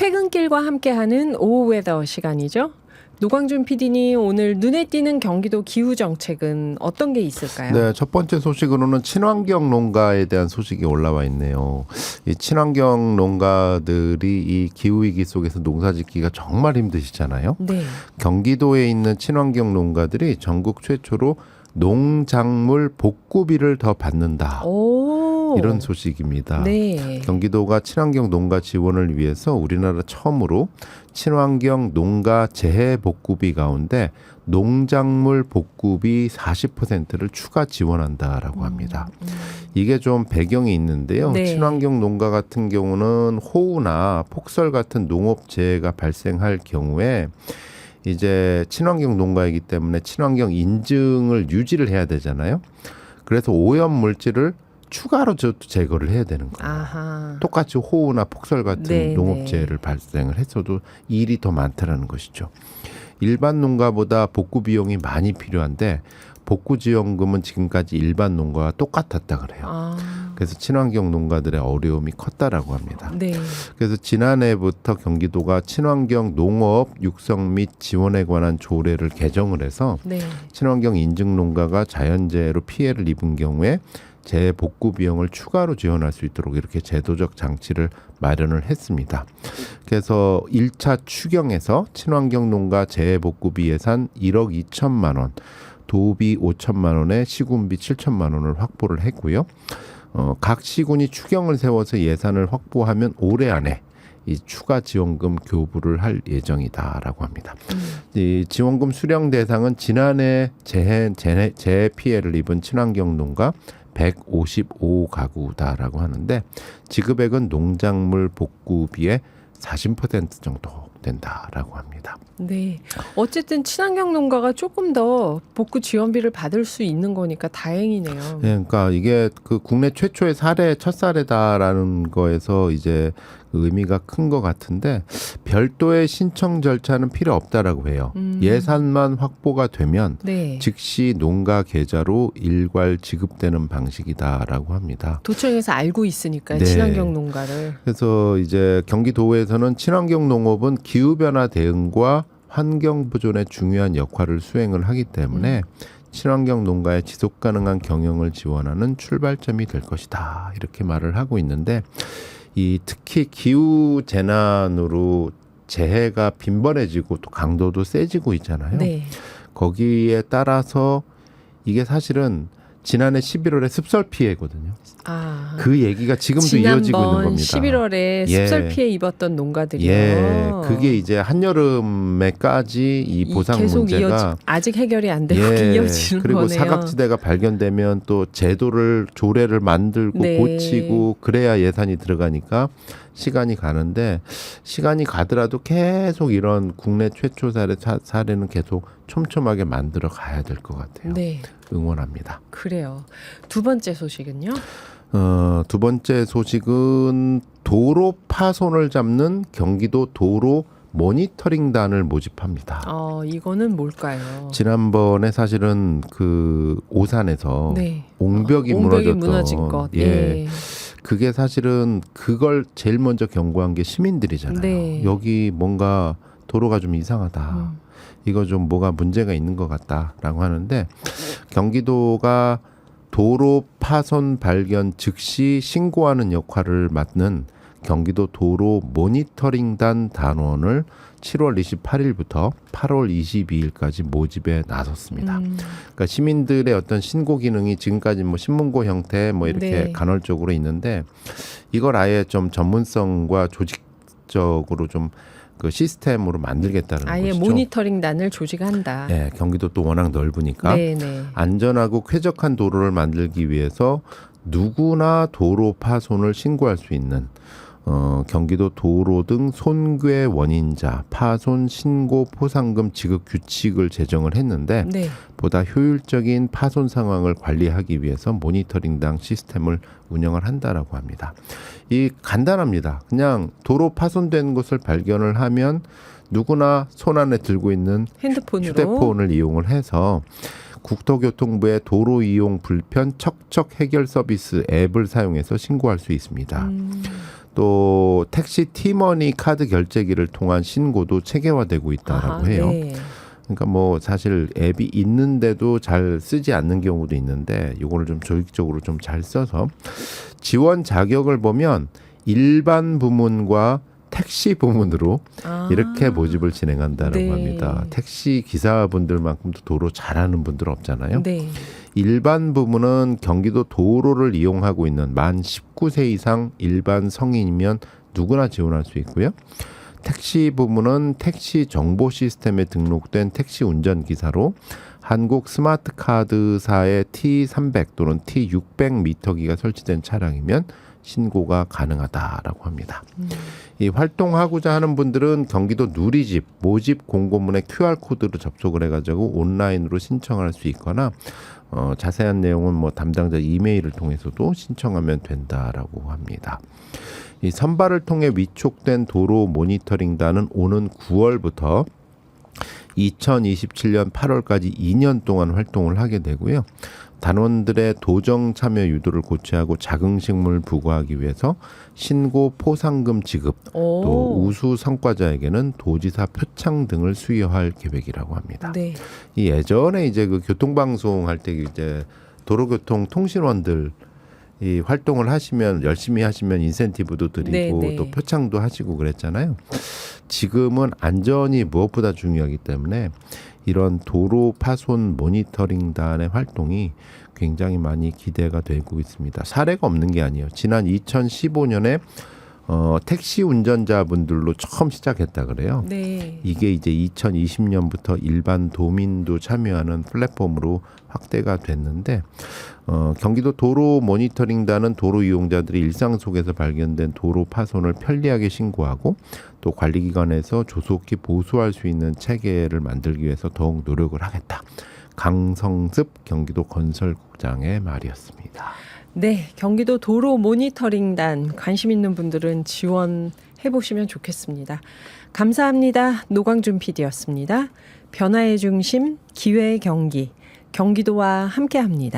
퇴근길과 함께하는 오후 웨더 시간이죠. 노광준 PD님, 오늘 눈에 띄는 경기도 기후 정책은 어떤 게 있을까요? 네, 첫 번째 소식으로는 친환경 농가에 대한 소식이 올라와 있네요. 이 친환경 농가들이 이 기후위기 속에서 농사짓기가 정말 힘드시잖아요. 네. 경기도에 있는 친환경 농가들이 전국 최초로 농작물 복구비를 더 받는다. 오. 이런 소식입니다. 네. 경기도가 친환경 농가 지원을 위해서 우리나라 처음으로 친환경 농가 재해 복구비 가운데 농작물 복구비 40%를 추가 지원한다라고 합니다. 이게 좀 배경이 있는데요. 네. 친환경 농가 같은 경우는 호우나 폭설 같은 농업 재해가 발생할 경우에 이제 친환경 농가이기 때문에 친환경 인증을 유지를 해야 되잖아요. 그래서 오염 물질을 추가로 제거를 해야 되는 거예요. 아하. 똑같이 호우나 폭설 같은 네, 농업재해를 발생을 했어도 일이 더 많다라는 것이죠. 일반 농가보다 복구 비용이 많이 필요한데 복구지원금은 지금까지 일반 농가와 똑같았다 그래요. 아. 그래서 친환경 농가들의 어려움이 컸다라고 합니다. 네. 그래서 지난해부터 경기도가 친환경 농업 육성 및 지원에 관한 조례를 개정을 해서 네. 친환경 인증 농가가 자연재해로 피해를 입은 경우에 재해 복구 비용을 추가로 지원할 수 있도록 이렇게 제도적 장치를 마련을 했습니다. 그래서 1차 추경에서 친환경 농가 재해 복구비 예산 1억 2천만 원, 도비 5천만 원에 시군비 7천만 원을 확보를 했고요. 각 시군이 추경을 세워서 예산을 확보하면 올해 안에 이 추가 지원금 교부를 할 예정이다라고 합니다. 이 지원금 수령 대상은 지난해 재해 피해를 입은 친환경 농가 155가구다라고 하는데 지급액은 농작물 복구비의 40% 정도 된다라고 합니다. 네. 어쨌든 친환경 농가가 조금 더 복구 지원비를 받을 수 있는 거니까 다행이네요. 네, 그러니까 이게 그 국내 최초의 첫 사례다라는 거에서 이제 그 의미가 큰 것 같은데 별도의 신청 절차는 필요 없다라고 해요. 예산만 확보가 되면 네. 즉시 농가 계좌로 일괄 지급되는 방식이다라고 합니다. 도청에서 알고 있으니까 네. 친환경 농가를. 그래서 이제 경기도에서는 친환경 농업은 기후변화 대응과 환경 보존에 중요한 역할을 수행을 하기 때문에 친환경 농가의 지속 가능한 경영을 지원하는 출발점이 될 것이다. 이렇게 말을 하고 있는데 이 특히 기후 재난으로 재해가 빈번해지고 또 강도도 세지고 있잖아요. 네. 거기에 따라서 이게 사실은 지난해 11월에 습설 피해거든요. 아. 그 얘기가 지금도 이어지고 있는 겁니다. 11월에 습설 예. 피해 입었던 농가들이요. 예, 그게 이제 한여름에까지 이 보상 계속 문제가 아직 해결이 안 되고 이어지는 그리고 거네요. 사각지대가 발견되면 또 조례를 만들고 네. 고치고 그래야 예산이 들어가니까 시간이 가는데 시간이 가더라도 계속 이런 국내 최초 사례는 계속 촘촘하게 만들어 가야 될 것 같아요. 네. 응원합니다. 그래요. 두 번째 소식은요? 두 번째 소식은 도로 파손을 잡는 경기도 도로 모니터링단을 모집합니다. 이거는 뭘까요? 지난번에 사실은 그 오산에서 네. 옹벽이 무너진 것. 예. 네. 그게 사실은 그걸 제일 먼저 경고한 게 시민들이잖아요. 네. 여기 뭔가 도로가 좀 이상하다. 이거 좀 뭐가 문제가 있는 것 같다라고 하는데 경기도가 도로 파손 발견 즉시 신고하는 역할을 맡는 경기도 도로 모니터링단 단원을 7월 28일부터 8월 22일까지 모집에 나섰습니다. 그러니까 시민들의 어떤 신고 기능이 지금까지 뭐 신문고 형태 뭐 이렇게 네. 간헐적으로 있는데 이걸 아예 좀 전문성과 조직적으로 좀 그 시스템으로 만들겠다는 아예 것이죠. 모니터링단을 조직한다. 네, 경기도 또 워낙 넓으니까 네네. 안전하고 쾌적한 도로를 만들기 위해서 누구나 도로 파손을 신고할 수 있는 경기도 도로 등 손괴 원인자 파손 신고 포상금 지급 규칙을 제정을 했는데 네. 보다 효율적인 파손 상황을 관리하기 위해서 모니터링당 시스템을 운영을 한다라고 합니다. 이 간단합니다. 그냥 도로 파손된 것을 발견을 하면 누구나 손 안에 들고 있는 핸드폰으로. 휴대폰을 이용을 해서 국토교통부의 도로 이용 불편 척척 해결 서비스 앱을 사용해서 신고할 수 있습니다. 또 택시 티머니 카드 결제기를 통한 신고도 체계화되고 있다라고 아하, 해요. 네. 그러니까 뭐 사실 앱이 있는데도 잘 쓰지 않는 경우도 있는데 이거를 좀 조직적으로 좀 잘 써서 지원 자격을 보면 일반 부문과 택시 부문으로 이렇게 모집을 진행한다라고 네. 합니다. 택시 기사분들만큼도 도로 잘하는 분들 없잖아요. 네. 일반 부문은 경기도 도로를 이용하고 있는 만 19세 이상 일반 성인이면 누구나 지원할 수 있고요. 택시 부문은 택시 정보 시스템에 등록된 택시 운전기사로 한국 스마트 카드사의 T300 또는 T600 미터기가 설치된 차량이면 신고가 가능하다라고 합니다. 이 활동하고자 하는 분들은 경기도 누리집 모집 공고문에 QR코드로 접속을 해가지고 온라인으로 신청할 수 있거나 자세한 내용은 뭐 담당자 이메일을 통해서도 신청하면 된다라고 합니다. 이 선발을 통해 위촉된 도로 모니터링단은 오는 9월부터 2027년 8월까지 2년 동안 활동을 하게 되고요. 단원들의 도정 참여 유도를 고취하고 자긍심을 부과하기 위해서 신고 포상금 지급 또 우수 성과자에게는 도지사 표창 등을 수여할 계획이라고 합니다. 네. 이 예전에 이제 그 교통방송 할 때 이제 도로교통 통신원들 이 활동을 하시면 열심히 하시면 인센티브도 드리고 네, 네. 또 표창도 하시고 그랬잖아요. 지금은 안전이 무엇보다 중요하기 때문에 이런 도로 파손 모니터링단의 활동이 굉장히 많이 기대가 되고 있습니다. 사례가 없는 게 아니에요. 지난 2015년에 택시 운전자분들로 처음 시작했다 그래요. 네. 이게 이제 2020년부터 일반 도민도 참여하는 플랫폼으로 확대가 됐는데 경기도 도로 모니터링단은 도로 이용자들이 일상 속에서 발견된 도로 파손을 편리하게 신고하고 또 관리기관에서 조속히 보수할 수 있는 체계를 만들기 위해서 더욱 노력을 하겠다. 강성습 경기도 건설국장의 말이었습니다. 네, 경기도 도로 모니터링단 관심 있는 분들은 지원해 보시면 좋겠습니다. 감사합니다. 노광준 PD였습니다. 변화의 중심, 기회의 경기, 경기도와 함께합니다.